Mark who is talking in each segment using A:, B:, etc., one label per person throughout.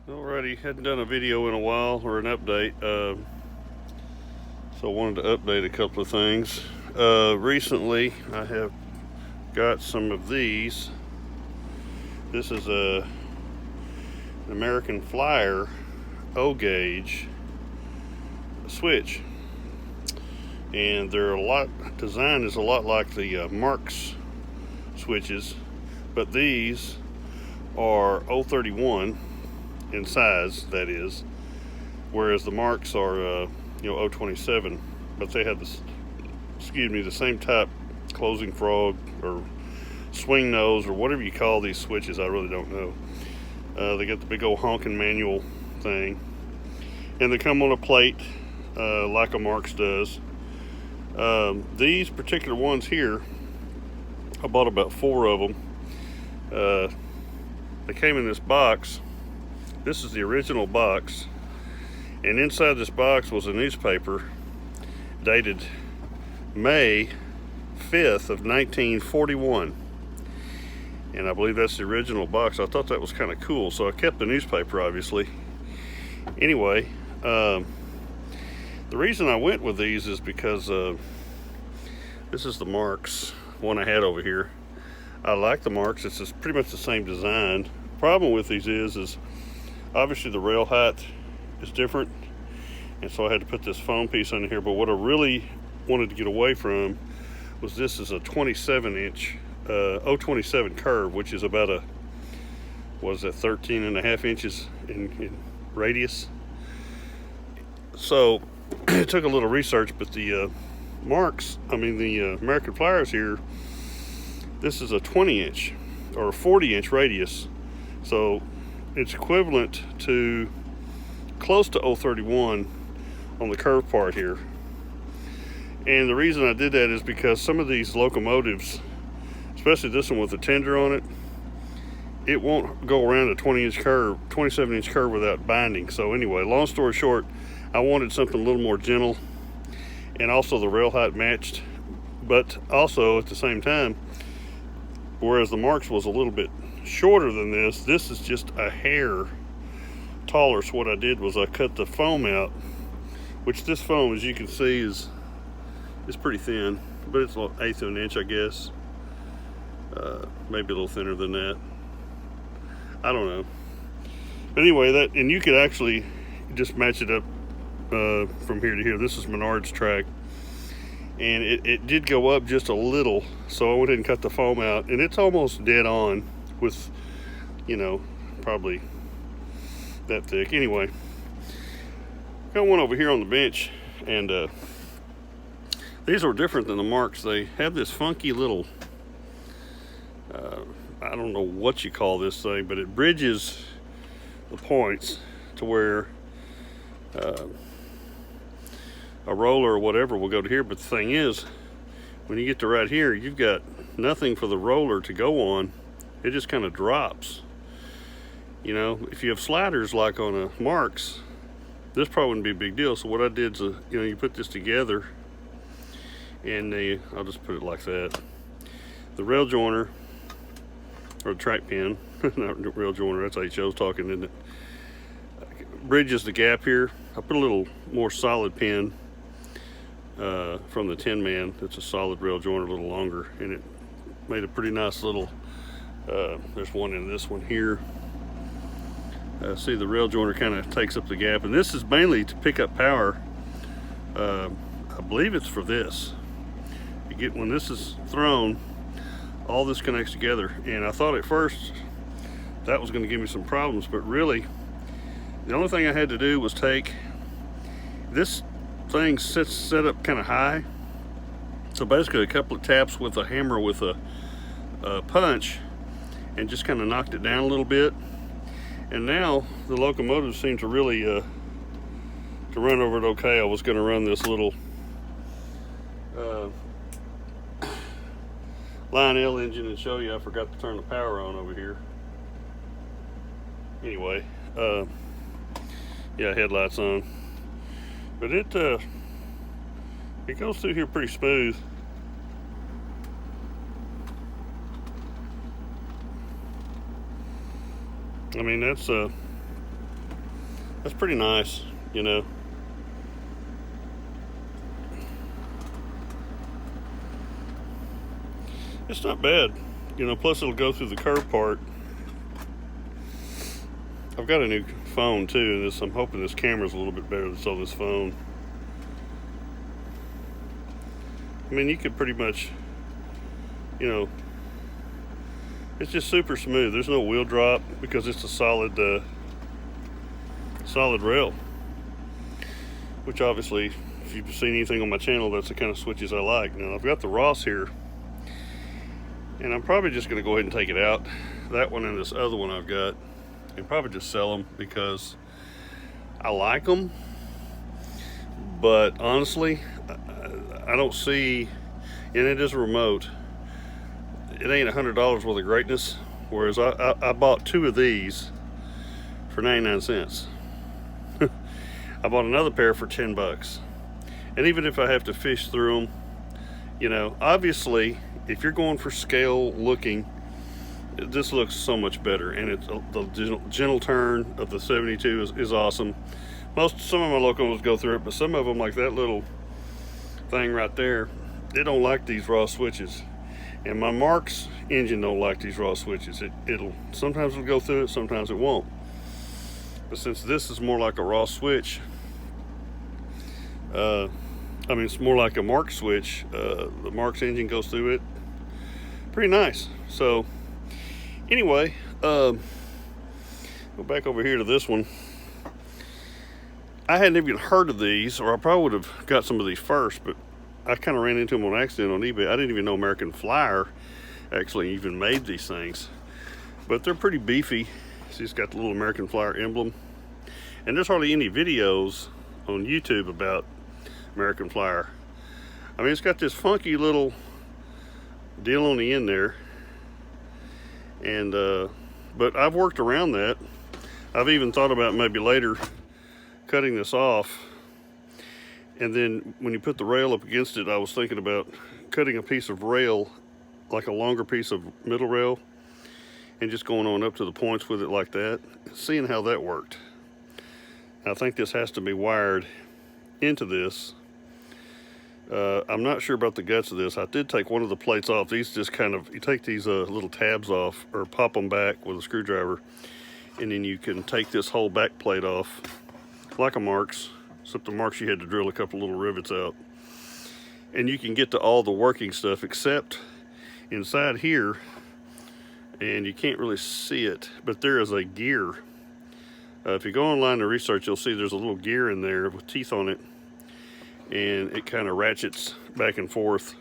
A: Alrighty, hadn't done a video in a while or an update, so I wanted to update a couple of things. Recently, I have got some of these. This is an American Flyer O-gauge switch, and they're design is a lot like the Marks switches, but these are 031 in size, that is, whereas the Marks are 027, but they have the same type closing frog or swing nose or whatever you call these switches. I really don't know. They got the big old honking manual thing, and they come on a plate like a Marks does. These particular ones here, I bought about 4 of them. They came in this box. This is the original box, and inside this box was a newspaper dated May 5th of 1941, and I believe that's the original box. I thought that was kind of cool, so I kept the newspaper, obviously. Anyway, the reason I went with these is because this is the Marks one I had over here. I like the Marks. It's pretty much the same design. Problem with these is obviously the rail height is different, and so I had to put this foam piece under here. But what I really wanted to get away from was this is a 27-inch 027 curve, which is about 13 and a half inches in radius. So it took a little research, but the the American Flyers here, this is a 20-inch or 40-inch radius, so it's equivalent to close to 031 on the curve part here. And the reason I did that is because some of these locomotives, especially this one with the tender on it, it won't go around a 27-inch curve without binding. So anyway, long story short, I wanted something a little more gentle, and also the rail height matched, but also at the same time, whereas the Marks was a little bit shorter than this is just a hair taller. So what I did was I cut the foam out, which this foam, as you can see, is pretty thin, but it's an eighth of an inch, I guess. Maybe a little thinner than that. I don't know. But anyway, and you could actually just match it up from here to here. This is Menards track, and it did go up just a little, so I went ahead and cut the foam out, and it's almost dead on with, probably that thick. Anyway, got one over here on the bench, and these are different than the Marks. They have this funky little, I don't know what you call this thing, but it bridges the points to where a roller or whatever will go to here. But the thing is, when you get to right here, you've got nothing for the roller to go on. It just kind of drops. If you have sliders like on a Marks, this probably wouldn't be a big deal. So what I did is, you put this together, and I'll just put it like that. The rail joiner, or the track pin, not rail joiner, that's HO's talking, isn't it? Bridges the gap here. I put a little more solid pin from the Tin Man. It's a solid rail joiner, a little longer, and it made a pretty nice little, there's one in this one here. See, the rail joiner kind of takes up the gap, and this is mainly to pick up power. I believe it's for this. When this is thrown, all this connects together, and I thought at first that was going to give me some problems, but really the only thing I had to do was take this thing set up kind of high, so basically a couple of taps with a hammer with a punch, and just kind of knocked it down a little bit. And now the locomotive seemed to really to run over it okay. I was going to run this little Lionel engine and show you. I forgot to turn the power on over here. Anyway, yeah, headlights on, but it goes through here pretty smooth. I mean, that's That's pretty nice, you know. It's not bad, you know, plus it'll go through the curve part. I've got a new phone too, and I'm hoping this camera's a little bit better than this phone. I mean, you could pretty much, you know, it's just super smooth. There's no wheel drop because it's a solid rail, which obviously, if you've seen anything on my channel, that's the kind of switches I like. Now, I've got the Ross here, and I'm probably just going to go ahead and take it out. That one and this other one I've got, and probably just sell them because I like them. But honestly, I don't see, and it is a remote, it ain't $100 worth of greatness. Whereas I bought 2 of these for 99 cents. I bought another pair for 10 bucks. And even if I have to fish through them, you know, obviously, if you're going for scale looking, this looks so much better. And it's the gentle turn of the 72 is awesome. Some of my locals go through it, but some of them, like that little thing right there, they don't like these raw switches. And my Marks engine don't like these raw switches. Sometimes it'll go through it, sometimes it won't. But since this is more like a raw switch, I mean, it's more like a Mark switch. The Marks engine goes through it pretty nice. So anyway, go back over here to this one. I hadn't even heard of these, or I probably would have got some of these first, but I kind of ran into them on accident on eBay. I didn't even know American Flyer actually even made these things, but they're pretty beefy. See, it's got the little American Flyer emblem, and there's hardly any videos on YouTube about American Flyer. I mean, it's got this funky little deal on the end there, and but I've worked around that. I've even thought about maybe later cutting this off, and then when you put the rail up against it, I was thinking about cutting a piece of rail, like a longer piece of middle rail, and just going on up to the points with it like that, seeing how that worked. I think this has to be wired into this. I'm not sure about the guts of this. I did take one of the plates off. These just kind of, you take these little tabs off, or pop them back with a screwdriver, and then you can take this whole back plate off like a Marks, except the Marks you had to drill a couple little rivets out, and you can get to all the working stuff except inside here, and you can't really see it, but there is a gear. If you go online to research, you'll see there's a little gear in there with teeth on it, and it kind of ratchets back and forth.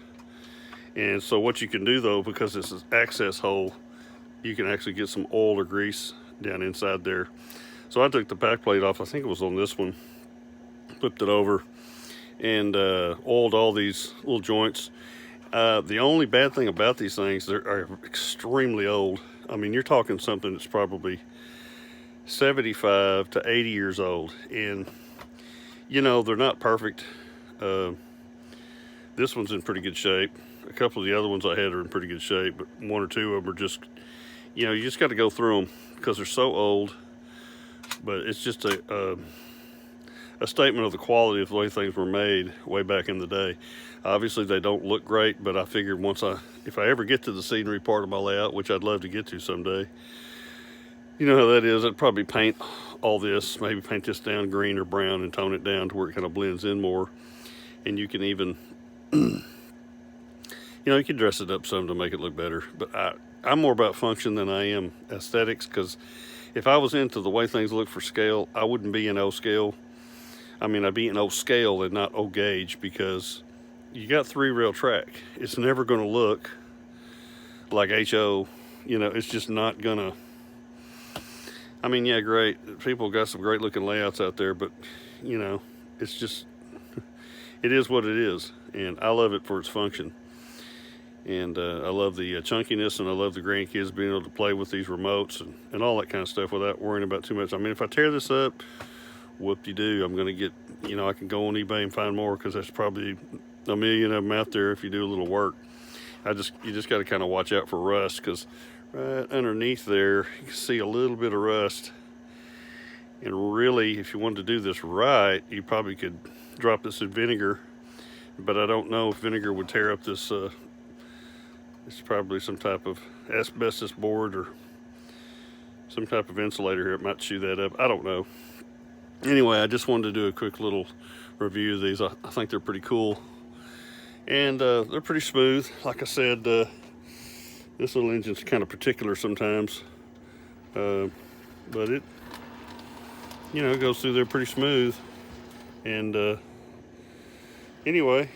A: And so what you can do though, because this is access hole, you can actually get some oil or grease down inside there. So I took the back plate off, I think it was on this one, flipped it over, and oiled all these little joints. The only bad thing about these things, they are extremely old. I mean, you're talking something that's probably 75 to 80 years old, and you know, they're not perfect. This one's in pretty good shape. A couple of the other ones I had are in pretty good shape, but 1 or 2 of them are just, you know, you just got to go through them because they're so old. But it's just a statement of the quality of the way things were made way back in the day. Obviously they don't look great, but I figured if I ever get to the scenery part of my layout, which I'd love to get to someday, you know how that is, I'd probably paint all this, maybe paint this down green or brown and tone it down to where it kind of blends in more. And you can even, you know, you can dress it up some to make it look better. But I'm more about function than I am aesthetics, because if I was into the way things look for scale, I wouldn't be in O scale. I mean, I'd be in O scale and not O gauge, because you got 3 rail track. It's never going to look like HO. You know, it's just not going to. I mean, yeah, great. People got some great looking layouts out there, but you know, it's just, it is what it is. And I love it for its function. And I love the chunkiness, and I love the grandkids being able to play with these remotes and all that kind of stuff without worrying about too much. I mean, if I tear this up, whoop-de-doo, I'm going to get, you know, I can go on eBay and find more, because there's probably a million of them out there if you do a little work. You just got to kind of watch out for rust, because right underneath there, you can see a little bit of rust. And really, if you wanted to do this right, you probably could drop this in vinegar, but I don't know if vinegar would tear up this. It's probably some type of asbestos board or some type of insulator here. It might chew that up. I don't know. Anyway, I just wanted to do a quick little review of these. I think they're pretty cool. And they're pretty smooth. Like I said, this little engine's kind of particular sometimes. But it, goes through there pretty smooth. And anyway,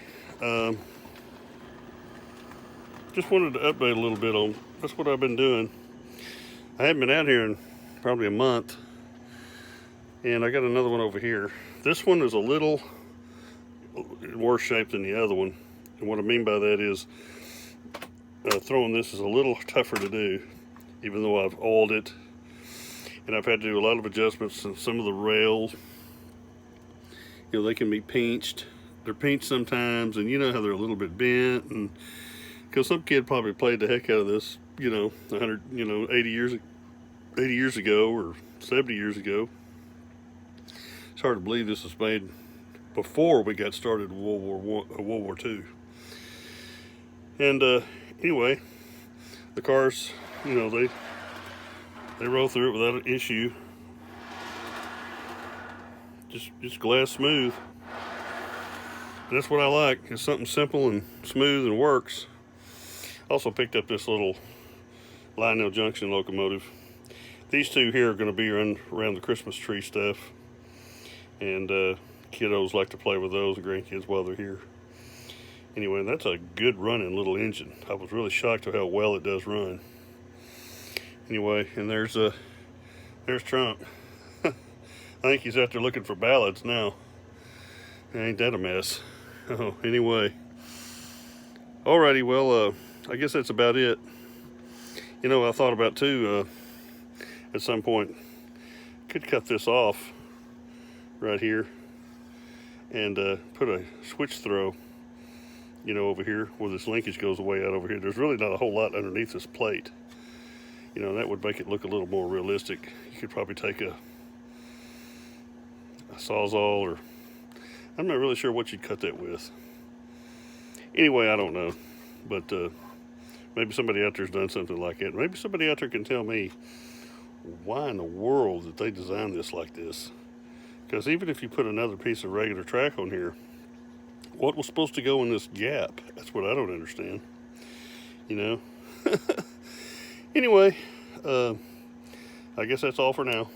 A: just wanted to update a little bit on, that's what I've been doing. I haven't been out here in probably a month. And I got another one over here. This one is a little in worse shape than the other one. And what I mean by that is throwing this is a little tougher to do, even though I've oiled it. And I've had to do a lot of adjustments in some of the rails. They can be pinched. They're pinched sometimes, and you know how they're a little bit bent. And because some kid probably played the heck out of this, 100, 80 years ago or 70 years ago. It's hard to believe this was made before we got started in World War II. And anyway, the cars, they roll through it without an issue. Just glass smooth. And that's what I like. It's something simple and smooth and works. Also picked up this little Lionel Junction locomotive. These two here are going to be around the Christmas tree stuff. And kiddos like to play with those, and grandkids, while they're here. Anyway, that's a good running little engine. I was really shocked at how well it does run. Anyway, and there's Trump. I think he's out there looking for ballads now. Ain't that a mess? Oh, anyway. Alrighty, well, I guess that's about it. I thought about too, at some point, could cut this off right here and put a switch throw, over here where this linkage goes away out over here. There's really not a whole lot underneath this plate. That would make it look a little more realistic. You could probably take a Sawzall, or I'm not really sure what you'd cut that with. Anyway, I don't know, but maybe somebody out there's done something like that. Maybe somebody out there can tell me why in the world did they design this like this? Because even if you put another piece of regular track on here, what was supposed to go in this gap? That's what I don't understand. Anyway, I guess that's all for now.